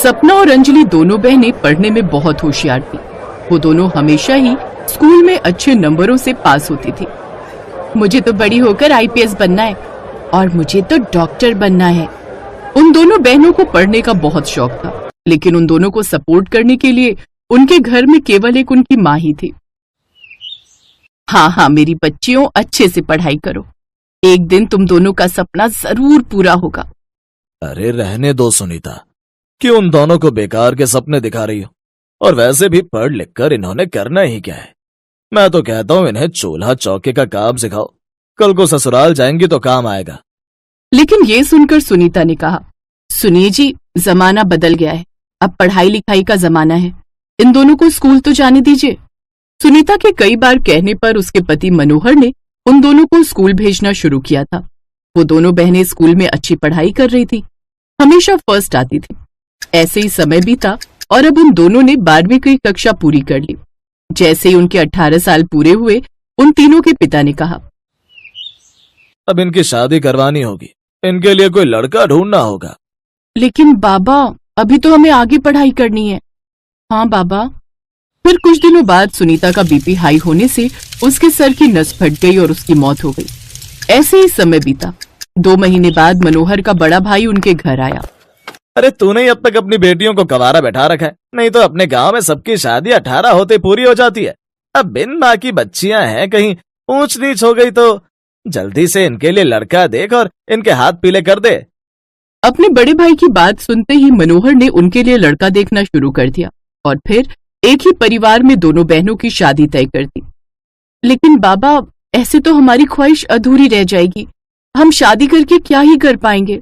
सपना और अंजलि दोनों बहनें पढ़ने में बहुत होशियार थी। वो दोनों हमेशा ही स्कूल में अच्छे नंबरों से पास होती थी। मुझे तो बड़ी होकर आईपीएस बनना है और मुझे तो डॉक्टर बनना है। उन दोनों बहनों को पढ़ने का बहुत शौक था, लेकिन उन दोनों को सपोर्ट करने के लिए उनके घर में केवल एक उनकी माँ ही थी। हाँ, मेरी बच्चियों, अच्छे से पढ़ाई करो, एक दिन तुम दोनों का सपना जरूर पूरा होगा। अरे रहने दो सुनीता, क्यों उन दोनों को बेकार के सपने दिखा रही हो? और वैसे भी पढ़ लिख कर इन्होंने करना ही क्या है? मैं तो कहता हूँ इन्हें चूल्हा चौके का काम सिखाओ, कल को ससुराल जाएंगी तो काम आएगा। लेकिन ये सुनकर सुनीता ने कहा, सुनिए जी, जमाना बदल गया है, अब पढ़ाई लिखाई का जमाना है, इन दोनों को स्कूल तो जाने दीजिए। सुनीता के कई बार कहने पर उसके पति मनोहर ने उन दोनों को स्कूल भेजना शुरू किया था। वो दोनों बहनें स्कूल में अच्छी पढ़ाई कर रही थी, हमेशा फर्स्ट आती थी। ऐसे ही समय बीता और अब उन दोनों ने 12वीं की कक्षा पूरी कर ली। जैसे ही उनके 18 साल पूरे हुए, उन तीनों के पिता ने कहा, अब इनकी शादी करवानी होगी, इनके लिए कोई लड़का ढूंढना होगा। लेकिन बाबा, अभी तो हमें आगे पढ़ाई करनी है। हाँ बाबा। फिर कुछ दिनों बाद सुनीता का बीपी हाई होने से उसके सर की नस फट गई और उसकी मौत हो गई। ऐसे ही समय बीता। 2 महीने बाद मनोहर का बड़ा भाई उनके घर आया। अरे तूने ही अब तक अपनी बेटियों को कवारा बैठा रखा है, नहीं तो अपने गांव में सबकी शादी 18 होते पूरी हो जाती है। अब बिन माँ की बच्चियां हैं, कहीं ऊंच नीच हो गई तो जल्दी से इनके लिए लड़का देख और इनके हाथ पीले कर दे। अपने बड़े भाई की बात सुनते ही मनोहर ने उनके लिए लड़का देखना शुरू कर दिया और फिर एक ही परिवार में दोनों बहनों की शादी तय कर दी। लेकिन बाबा, ऐसे तो हमारी ख्वाहिश अधूरी रह जाएगी, हम शादी करके क्या ही कर पाएंगे।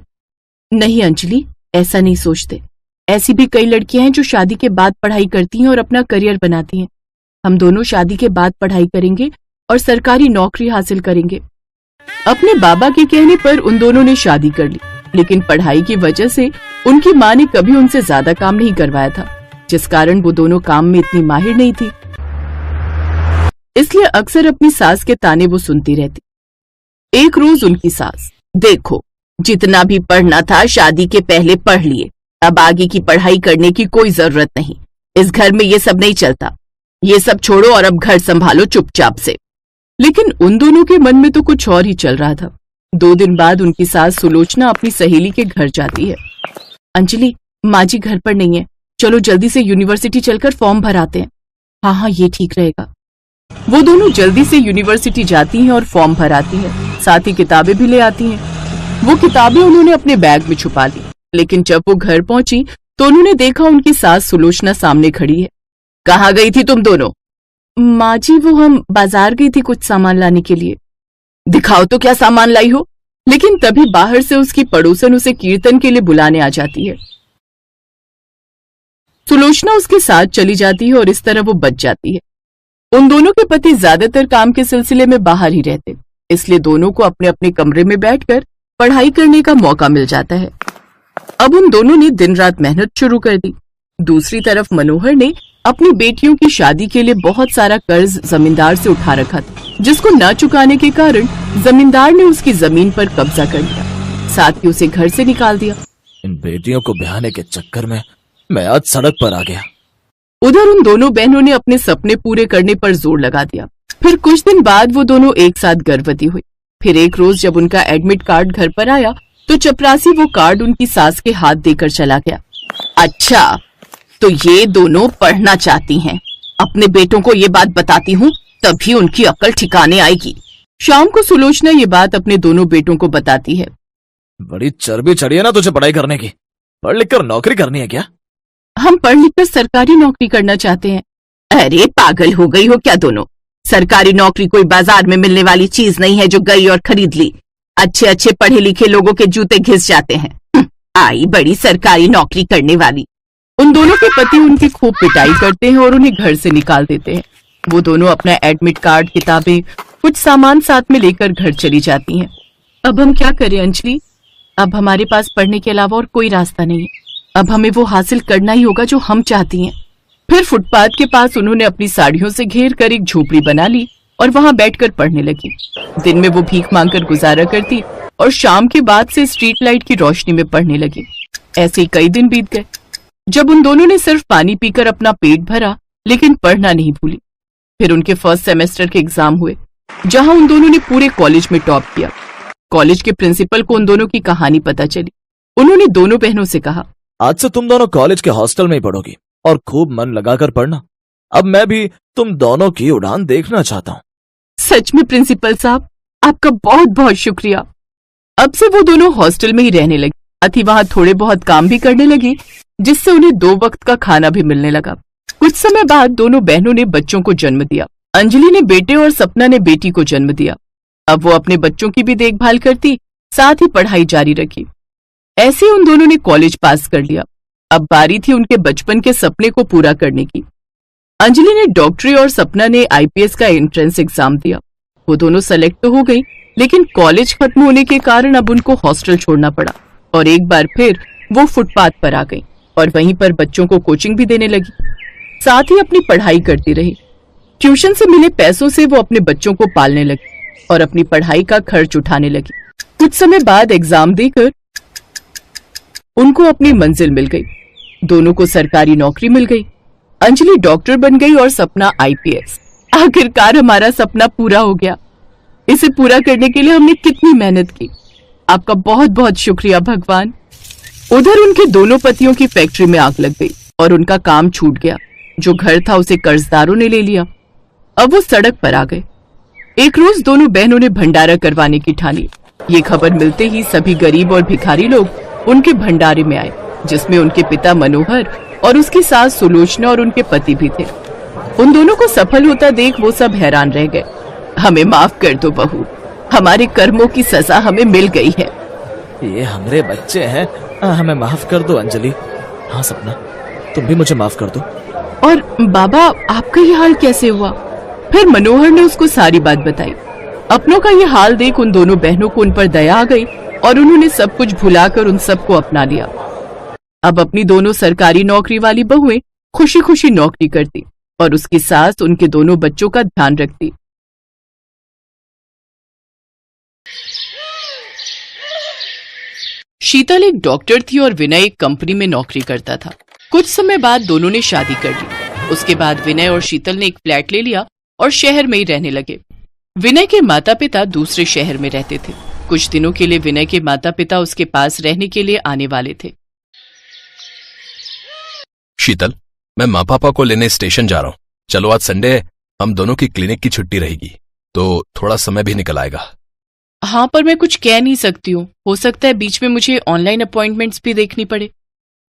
नहीं अंजलि, ऐसा नहीं सोचते। ऐसी भी कई लड़कियां हैं जो शादी के बाद पढ़ाई करती हैं और अपना करियर बनाती हैं। हम दोनों शादी के बाद पढ़ाई करेंगे और सरकारी नौकरी हासिल करेंगे। अपने बाबा के कहने पर उन दोनों ने शादी कर ली, लेकिन पढ़ाई की वजह से उनकी माँ ने कभी उनसे ज्यादा काम नहीं करवाया था, जिस कारण वो दोनों काम में इतनी माहिर नहीं थी। इसलिए अक्सर अपनी सास के ताने वो सुनती रहती। एक रोज उनकी सास, देखो, जितना भी पढ़ना था शादी के पहले पढ़ लिए, अब आगे की पढ़ाई करने की कोई जरूरत नहीं। इस घर में ये सब नहीं चलता, ये सब छोड़ो और अब घर संभालो चुपचाप से। लेकिन उन दोनों के मन में तो कुछ और ही चल रहा था। 2 दिन बाद उनकी सास सुलोचना अपनी सहेली के घर जाती है। अंजलि, माँ जी घर पर नहीं है, चलो जल्दी से यूनिवर्सिटी चलकर फॉर्म भराते हैं। हाँ, ये ठीक रहेगा। वो दोनों जल्दी से यूनिवर्सिटी जाती हैं और फॉर्म भराती हैं, साथ ही किताबें भी ले आती हैं। वो किताबें उन्होंने अपने बैग में छुपा ली, लेकिन जब वो घर पहुंची तो उन्होंने देखा उनकी सास सुलोचना सामने खड़ी है। कहाँ गई थी तुम दोनों? माँ जी, वो हम बाजार गई थी कुछ सामान लाने के लिए। दिखाओ तो क्या सामान लाई हो। लेकिन तभी बाहर से उसकी पड़ोसन उसे कीर्तन के लिए बुलाने आ जाती है। सुलोचना उसके साथ चली जाती है और इस तरह वो बच जाती है। उन दोनों के पति ज्यादातर काम के सिलसिले में बाहर ही रहते, इसलिए दोनों को अपने अपने कमरे में बैठकर पढ़ाई करने का मौका मिल जाता है। अब उन दोनों ने दिन रात मेहनत शुरू कर दी। दूसरी तरफ मनोहर ने अपनी बेटियों की शादी के लिए बहुत सारा कर्ज जमींदार से उठा रखा था, जिसको न चुकाने के कारण जमींदार ने उसकी जमीन पर कब्जा कर लिया, साथ ही उसे घर से निकाल दिया। इन बेटियों को ब्याहने के चक्कर में मैं आज सड़क पर आ गया। उधर उन दोनों बहनों ने अपने सपने पूरे करने पर जोर लगा दिया। फिर कुछ दिन बाद वो दोनों एक साथ गर्भवती हुई। फिर एक रोज जब उनका एडमिट कार्ड घर पर आया तो चपरासी वो कार्ड उनकी सास के हाथ देकर चला गया। अच्छा, तो ये दोनों पढ़ना चाहती हैं। अपने बेटों को ये बात बताती हूँ, तभी उनकी अक्ल ठिकाने आएगी। शाम को सुलोचना ये बात अपने दोनों बेटों को बताती है। बड़ी चर्बी चढ़ी है ना तुझे पढ़ाई करने की? पढ़ लिख कर नौकरी करनी है क्या? हम पढ़ लिख कर सरकारी नौकरी करना चाहते हैं। अरे पागल हो गई हो क्या दोनों? सरकारी नौकरी कोई बाजार में मिलने वाली चीज नहीं है जो गई और खरीद ली। अच्छे अच्छे पढ़े लिखे लोगों के जूते घिस जाते हैं। आई बड़ी सरकारी नौकरी करने वाली। उन दोनों के पति उनकी खूब पिटाई करते हैं और उन्हें घर से निकाल देते हैं। वो दोनों अपना एडमिट कार्ड, किताबें, कुछ सामान साथ में लेकर घर चली जाती हैं। अब हम क्या करें अंजलि? अब हमारे पास पढ़ने के अलावा और कोई रास्ता नहीं है। अब हमें वो हासिल करना ही होगा जो हम चाहती हैं। फिर फुटपाथ के पास उन्होंने अपनी साड़ियों से घेर कर एक झोपड़ी बना ली और वहां बैठकर पढ़ने लगी। दिन में वो भीख मांगकर गुजारा करती और शाम के बाद से स्ट्रीट लाइट की रोशनी में पढ़ने लगी। ऐसे ही कई दिन बीत गए। जब उन दोनों ने सिर्फ पानी पीकर अपना पेट भरा लेकिन पढ़ना नहीं भूली। फिर उनके फर्स्ट सेमेस्टर के एग्जाम हुए, जहां उन दोनों ने पूरे कॉलेज में टॉप किया। कॉलेज के प्रिंसिपल को उन दोनों की कहानी पता चली। उन्होंने दोनों बहनों से कहा, आज से तुम दोनों कॉलेज के हॉस्टल में ही पढ़ोगी और खूब मन लगाकर पढ़ना। अब मैं भी तुम दोनों की उड़ान देखना चाहता हूँ। सच में प्रिंसिपल साहब, आपका बहुत बहुत शुक्रिया। अब से वो दोनों हॉस्टल में ही रहने लगी। साथ ही वहां थोड़े बहुत काम भी करने लगी, जिससे उन्हें 2 वक्त का खाना भी मिलने लगा। कुछ समय बाद दोनों बहनों ने बच्चों को जन्म दिया। अंजलि ने बेटे और सपना ने बेटी को जन्म दिया। अब वो अपने बच्चों की भी देखभाल करती, साथ ही पढ़ाई जारी रखी। ऐसे उन दोनों ने कॉलेज पास कर लिया। अब बारी थी उनके बचपन के सपने को पूरा करने की। अंजलि ने डॉक्टरी और सपना ने आईपीएस का एंट्रेंस एग्जाम दिया। वो दोनों सेलेक्ट तो हो गई, लेकिन कॉलेज खत्म होने के कारण अब उनको हॉस्टल छोड़ना पड़ा और एक बार फिर वो फुटपाथ पर आ गई और वहीं पर बच्चों को कोचिंग भी देने लगी। साथ ही अपनी पढ़ाई करती रही। ट्यूशन से मिले पैसों से वो अपने बच्चों को पालने लगी और अपनी पढ़ाई का खर्च उठाने लगी। कुछ समय बाद एग्जाम देकर उनको अपनी मंजिल मिल गई। दोनों को सरकारी नौकरी मिल गई। अंजलि डॉक्टर बन गई और सपना आईपीएस। आखिरकार हमारा सपना पूरा हो गया। इसे पूरा करने के लिए हमने कितनी मेहनत की। आपका बहुत बहुत शुक्रिया भगवान। उधर उनके दोनों पतियों की फैक्ट्री में आग लग गई और उनका काम छूट गया। जो घर था उसे कर्जदारों ने ले लिया। अब वो सड़क पर आ गए। एक रोज दोनों बहनों ने भंडारा करवाने की ठानी। ये खबर मिलते ही सभी गरीब और भिखारी लोग उनके भंडारे में आए, जिसमें उनके पिता मनोहर और उसकी सास सुलोचना और उनके पति भी थे। उन दोनों को सफल होता देख वो सब हैरान रह गए। हमें माफ कर दो बहू, हमारे कर्मों की सजा हमें मिल गई है। ये हमारे बच्चे हैं, हमें माफ कर दो अंजलि। हाँ सपना, तुम भी मुझे माफ कर दो। और बाबा, आपका ये हाल कैसे हुआ? फिर मनोहर ने उसको सारी बात बताई। अपनों का ये हाल देख उन दोनों बहनों को उन पर दया आ गई और उन्होंने सब कुछ भुलाकर उन सबको अपना लिया। अब अपनी दोनों सरकारी नौकरी वाली बहुएं खुशी खुशी नौकरी करती और उसकी सास उनके दोनों बच्चों का ध्यान रखती। शीतल एक डॉक्टर थी और विनय एक कंपनी में नौकरी करता था। कुछ समय बाद दोनों ने शादी कर ली। उसके बाद विनय और शीतल ने एक फ्लैट ले लिया और शहर में ही रहने लगे। विनय के माता पिता दूसरे शहर में रहते थे। कुछ दिनों के लिए विनय के माता पिता उसके पास रहने के लिए आने वाले थे। शीतल, मैं माँ पापा को लेने स्टेशन जा रहा हूँ। चलो, आज संडे है, हम दोनों की क्लिनिक की छुट्टी रहेगी, तो थोड़ा समय भी निकल आएगा। हाँ, पर मैं कुछ कह नहीं सकती हूँ। हो सकता है बीच में मुझे ऑनलाइन अपॉइंटमेंट्स भी देखनी पड़े।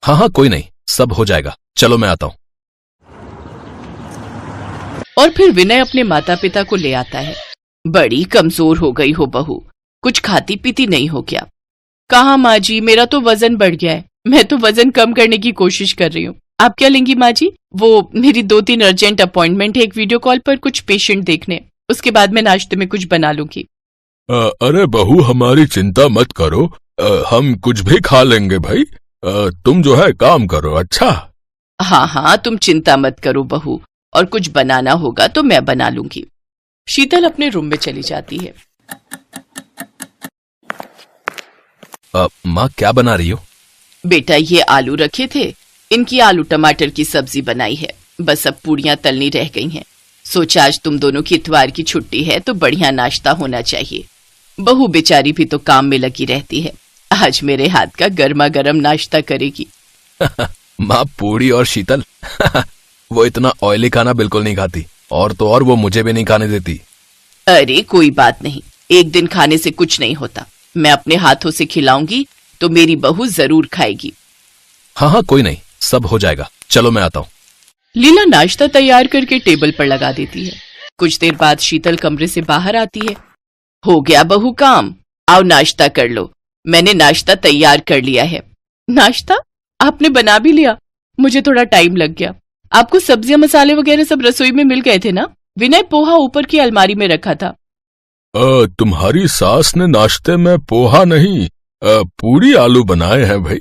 हाँ हाँ, कोई नहीं, सब हो जाएगा। चलो, मैं आता हूँ। और फिर विनय अपने माता पिता को ले आता है। बड़ी कमजोर हो गई हो बहू, कुछ खाती पीती नहीं हो क्या? कहाँ माँ जी, मेरा तो वजन बढ़ गया है। मैं तो वजन कम करने की कोशिश कर रही हूँ। आप क्या लेंगी माँ जी? वो मेरी 2-3 अर्जेंट अपॉइंटमेंट है एक वीडियो कॉल पर कुछ पेशेंट देखने। उसके बाद मैं नाश्ते में कुछ बना लूंगी। अरे बहू, हमारी चिंता मत करो, हम कुछ भी खा लेंगे भाई। तुम जो है काम करो। अच्छा? हाँ हाँ, तुम चिंता मत करो बहू, और कुछ बनाना होगा तो मैं बना लूंगी। शीतल अपने रूम में चली जाती है। माँ, क्या बना रही हो? बेटा, ये आलू रखे थे, इनकी आलू टमाटर की सब्जी बनाई है। बस अब पूड़ियां तलनी रह गई हैं। सोचा आज तुम दोनों की इतवार की छुट्टी है तो बढ़िया नाश्ता होना चाहिए। बहू बेचारी भी तो काम में लगी रहती है, आज मेरे हाथ का गर्मा गर्म नाश्ता करेगी। माँ, पूड़ी और शीतल वो इतना ऑयली खाना बिल्कुल नहीं खाती, और तो और वो मुझे भी नहीं खाने देती। अरे कोई बात नहीं, एक दिन खाने से कुछ नहीं होता। मैं अपने हाथों से खिलाऊंगी तो मेरी बहू जरूर खाएगी। हाँ हाँ, कोई नहीं, सब हो जाएगा। चलो, मैं आता हूँ। लीला नाश्ता तैयार करके टेबल पर लगा देती है। कुछ देर बाद शीतल कमरे से बाहर आती है। हो गया बहू काम, आओ नाश्ता कर लो। मैंने नाश्ता तैयार कर लिया है। नाश्ता आपने बना भी लिया? मुझे थोड़ा टाइम लग गया। आपको सब्जियां मसाले वगैरह सब रसोई में मिल गए थे ना? विनय पोहा ऊपर की अलमारी में रखा था। तुम्हारी सास ने नाश्ते में पोहा नहीं, पूरी आलू बनाए हैं भाई।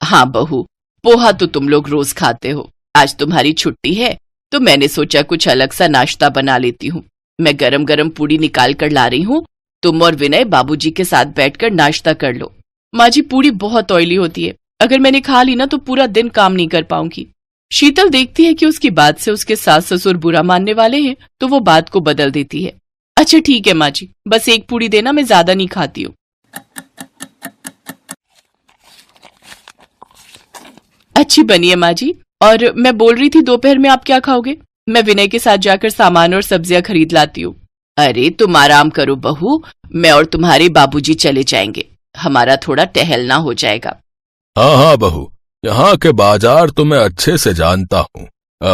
हाँ बहू, पोहा तो तुम लोग रोज खाते हो। आज तुम्हारी छुट्टी है तो मैंने सोचा कुछ अलग सा नाश्ता बना लेती हूँ। मैं गरम गरम पूड़ी निकाल कर ला रही हूँ, तुम और विनय बाबूजी के साथ बैठकर नाश्ता कर लो। माँ जी, पूड़ी बहुत ऑयली होती है, अगर मैंने खा ली ना तो पूरा दिन काम नहीं कर पाऊंगी। शीतल देखती है कि उसकी बात से उसके सास ससुर बुरा मानने वाले हैं, तो वो बात को बदल देती है। अच्छा ठीक है माँ जी, बस एक पूड़ी देना, मैं ज्यादा नहीं खाती हूँ। अच्छी बनी है माँ जी। और मैं बोल रही थी दोपहर में आप क्या खाओगे? मैं विनय के साथ जाकर सामान और सब्जियां खरीद लाती हूँ। अरे तुम आराम करो बहू, मैं और तुम्हारे बाबूजी चले जाएंगे, हमारा थोड़ा टहलना हो जाएगा। हाँ हाँ बहू, यहाँ के बाजार तो मैं अच्छे से जानता हूँ।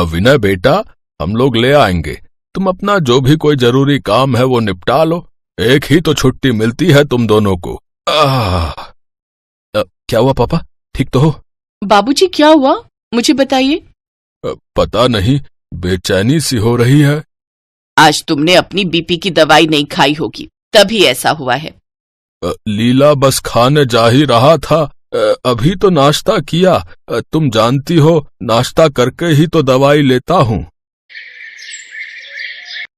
विनय बेटा, हम लोग ले आएंगे, तुम अपना जो भी कोई जरूरी काम है वो निपटा लो। एक ही तो छुट्टी मिलती है तुम दोनों को। क्या हुआ पापा, ठीक तो हो? बाबूजी क्या हुआ, मुझे बताइए। पता नहीं, बेचैनी सी हो रही है। आज तुमने अपनी बीपी की दवाई नहीं खाई होगी, तभी ऐसा हुआ है। लीला बस खाने जा ही रहा था, अभी तो नाश्ता किया। तुम जानती हो, नाश्ता करके ही तो दवाई लेता हूँ।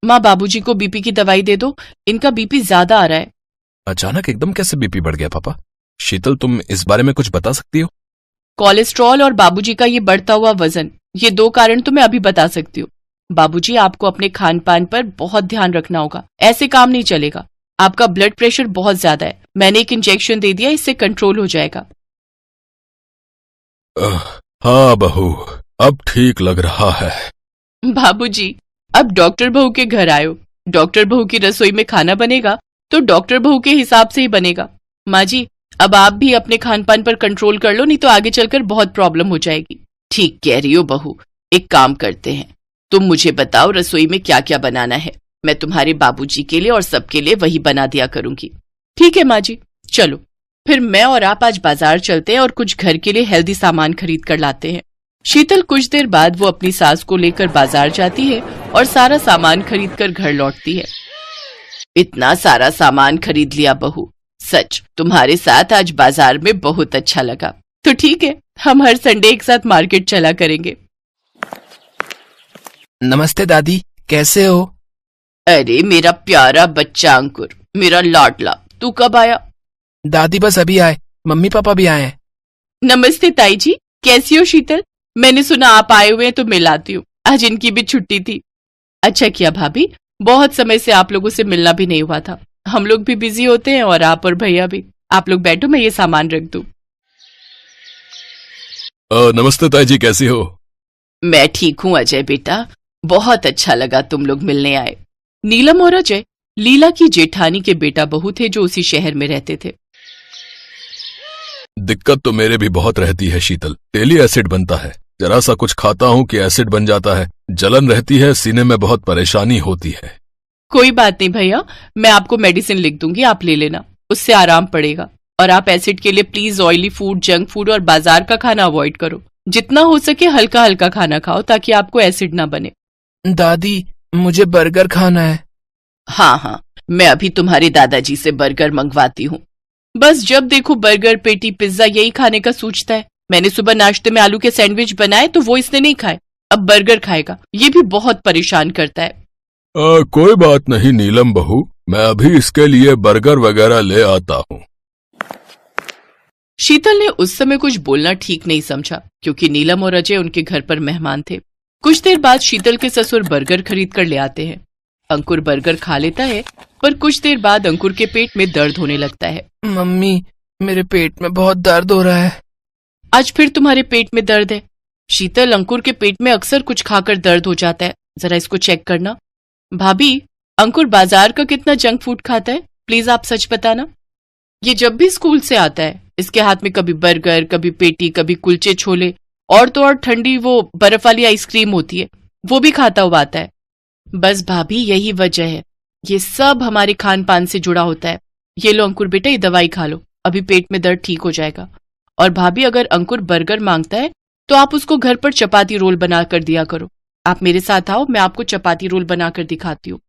माँ बाबूजी को बीपी की दवाई दे दो, इनका बीपी ज्यादा आ रहा है। अचानक एकदम कैसे बीपी बढ़ गया पापा? शीतल, तुम इस बारे में कुछ बता सकती हो? कोलेस्ट्रॉल और बाबूजी का ये बढ़ता हुआ वजन, ये दो कारण तो मैं अभी बता सकती हूँ। बाबूजी, आपको अपने खान पान पर बहुत ध्यान रखना होगा, ऐसे काम नहीं चलेगा। आपका ब्लड प्रेशर बहुत ज्यादा है, मैंने एक इंजेक्शन दे दिया, इससे कंट्रोल हो जाएगा। हाँ बहू, अब ठीक लग रहा है। बाबूजी, अब डॉक्टर बहू के घर आयो, डॉक्टर बहू की रसोई में खाना बनेगा तो डॉक्टर बहू के हिसाब से ही बनेगा। माँ जी, अब आप भी अपने खान पान पर कंट्रोल कर लो, नहीं तो आगे चलकर बहुत प्रॉब्लम हो जाएगी। ठीक कह रही हो बहू, एक काम करते हैं, तुम मुझे बताओ रसोई में क्या क्या बनाना है, मैं तुम्हारे बाबूजी के लिए और सबके लिए वही बना दिया करूंगी। ठीक है माँ जी, चलो फिर मैं और आप आज बाजार चलते हैं और कुछ घर के लिए हेल्दी सामान खरीद कर लाते हैं। शीतल कुछ देर बाद वो अपनी सास को लेकर बाजार जाती है और सारा सामान खरीद कर घर लौटती है। इतना सारा सामान खरीद लिया बहू, सच तुम्हारे साथ आज बाजार में बहुत अच्छा लगा। तो ठीक है, हम हर संडे एक साथ मार्केट चला करेंगे। नमस्ते दादी, कैसे हो? अरे मेरा प्यारा बच्चा अंकुर, मेरा लाडला, तू कब आया? दादी बस अभी आए, मम्मी पापा भी आए हैं। नमस्ते ताई जी, कैसी हो शीतल? मैंने सुना आप आए हुए हैं तो मिल आती हूँ, आज इनकी भी छुट्टी थी। अच्छा किया भाभी, बहुत समय से आप लोगों से मिलना भी नहीं हुआ था, हम लोग भी बिजी होते हैं और आप और भैया भी। आप लोग बैठो, मैं ये सामान रख दूं। नमस्ते ताई जी, कैसी हो? मैं ठीक हूँ अजय बेटा, बहुत अच्छा लगा तुम लोग मिलने आए। नीलम और अजय लीला की जेठानी के बेटा बहू थे जो उसी शहर में रहते थे। दिक्कत तो मेरे भी बहुत रहती है शीतल, डेली एसिड बनता है, जरा सा कुछ खाता हूँ कि एसिड बन जाता है, जलन रहती है, सीने में बहुत परेशानी होती है। कोई बात नहीं भैया, मैं आपको मेडिसिन लिख दूंगी, आप ले लेना, उससे आराम पड़ेगा। और आप एसिड के लिए please oily food, junk food और बाजार का खाना अवॉइड करो, जितना हो सके हल्का हल्का खाना खाओ ताकि आपको एसिड ना बने। दादी, मुझे बर्गर खाना है। हाँ हाँ, मैं अभी तुम्हारे दादाजी से बर्गर मंगवाती हूँ। बस जब देखो बर्गर, पेटी, पिज्जा यही खाने का सूझता है। मैंने सुबह नाश्ते में आलू के सैंडविच बनाए तो वो इसने नहीं खाए, अब बर्गर खाएगा, ये भी बहुत परेशान करता है। कोई बात नहीं नीलम बहू, मैं अभी इसके लिए बर्गर वगैरह ले आता हूँ। शीतल ने उस समय कुछ बोलना ठीक नहीं समझा, क्योंकि नीलम और अजय उनके घर पर मेहमान थे। कुछ देर बाद शीतल के ससुर बर्गर खरीद कर ले आते हैं। अंकुर बर्गर खा लेता है, पर कुछ देर बाद अंकुर के पेट में दर्द होने लगता है। मम्मी, मेरे पेट में बहुत दर्द हो रहा है। आज फिर तुम्हारे पेट में दर्द है? शीतल, अंकुर के पेट में अक्सर कुछ खाकर दर्द हो जाता है, जरा इसको चेक करना। भाभी, अंकुर बाजार का कितना जंक फूड खाता है, प्लीज आप सच बताना। ये जब भी स्कूल से आता है इसके हाथ में कभी बर्गर, कभी पेटी, कभी कुलचे छोले, और तो और ठंडी वो बर्फ वाली आइसक्रीम होती है, वो भी खाता हुआ आता है। बस भाभी, यही वजह है, ये सब हमारे खान पान से जुड़ा होता है। ये लो अंकुर बेटा, ये दवाई खा लो, अभी पेट में दर्द ठीक हो जाएगा। और भाभी, अगर अंकुर बर्गर मांगता है तो आप उसको घर पर चपाती रोल बना कर दिया करो। आप मेरे साथ आओ, मैं आपको चपाती रोल बनाकर दिखाती हूँ।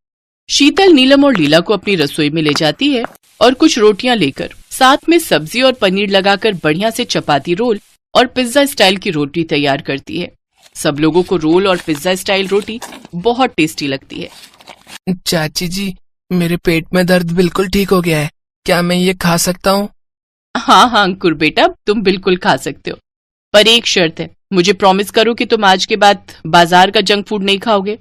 शीतल नीलम और लीला को अपनी रसोई में ले जाती है और कुछ रोटियां लेकर साथ में सब्जी और पनीर लगाकर बढ़िया से चपाती रोल और पिज्जा स्टाइल की रोटी तैयार करती है। सब लोगों को रोल और पिज्जा स्टाइल रोटी बहुत टेस्टी लगती है। चाची जी, मेरे पेट में दर्द बिल्कुल ठीक हो गया है, क्या मैं ये खा सकता हूँ? हाँ हाँ अंकुर बेटा, तुम बिल्कुल खा सकते हो, पर एक शर्त है, मुझे प्रॉमिस करो कि तुम आज के बाद बाजार का जंक फूड नहीं खाओगे।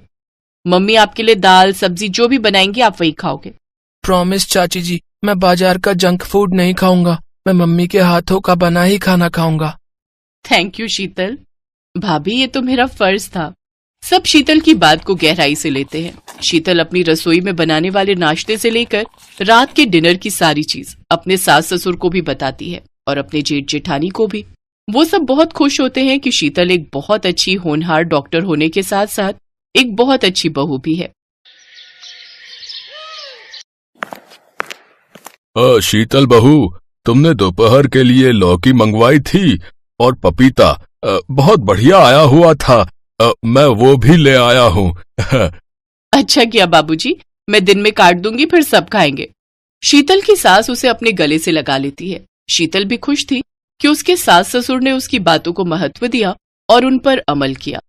मम्मी आपके लिए दाल सब्जी जो भी बनाएंगी आप वही खाओगे। प्रॉमिस चाची जी, मैं बाजार का जंक फूड नहीं खाऊंगा। मैं मम्मी के हाथों का बना ही खाना खाऊंगा। थैंक यू शीतल। भाभी ये तो मेरा फर्ज था। सब शीतल की बात को गहराई से लेते हैं। शीतल अपनी रसोई में बनाने वाले नाश्ते से लेकर रात के डिनर की सारी चीज अपने सास ससुर को भी बताती है और अपने जेठ जेठानी को भी। वो सब बहुत खुश होते हैं कि शीतल एक बहुत अच्छी होनहार डॉक्टर होने के साथ साथ एक बहुत अच्छी बहू भी है। शीतल बहू, तुमने दोपहर के लिए लौकी मंगवाई थी और पपीता बहुत बढ़िया आया हुआ था। मैं वो भी ले आया हूँ। अच्छा किया बाबूजी, मैं दिन में काट दूंगी, फिर सब खाएंगे। शीतल की सास उसे अपने गले से लगा लेती है। शीतल भी खुश थी कि उसके सास ससुर ने उसकी बातों को महत्व दिया और उन पर अमल किया।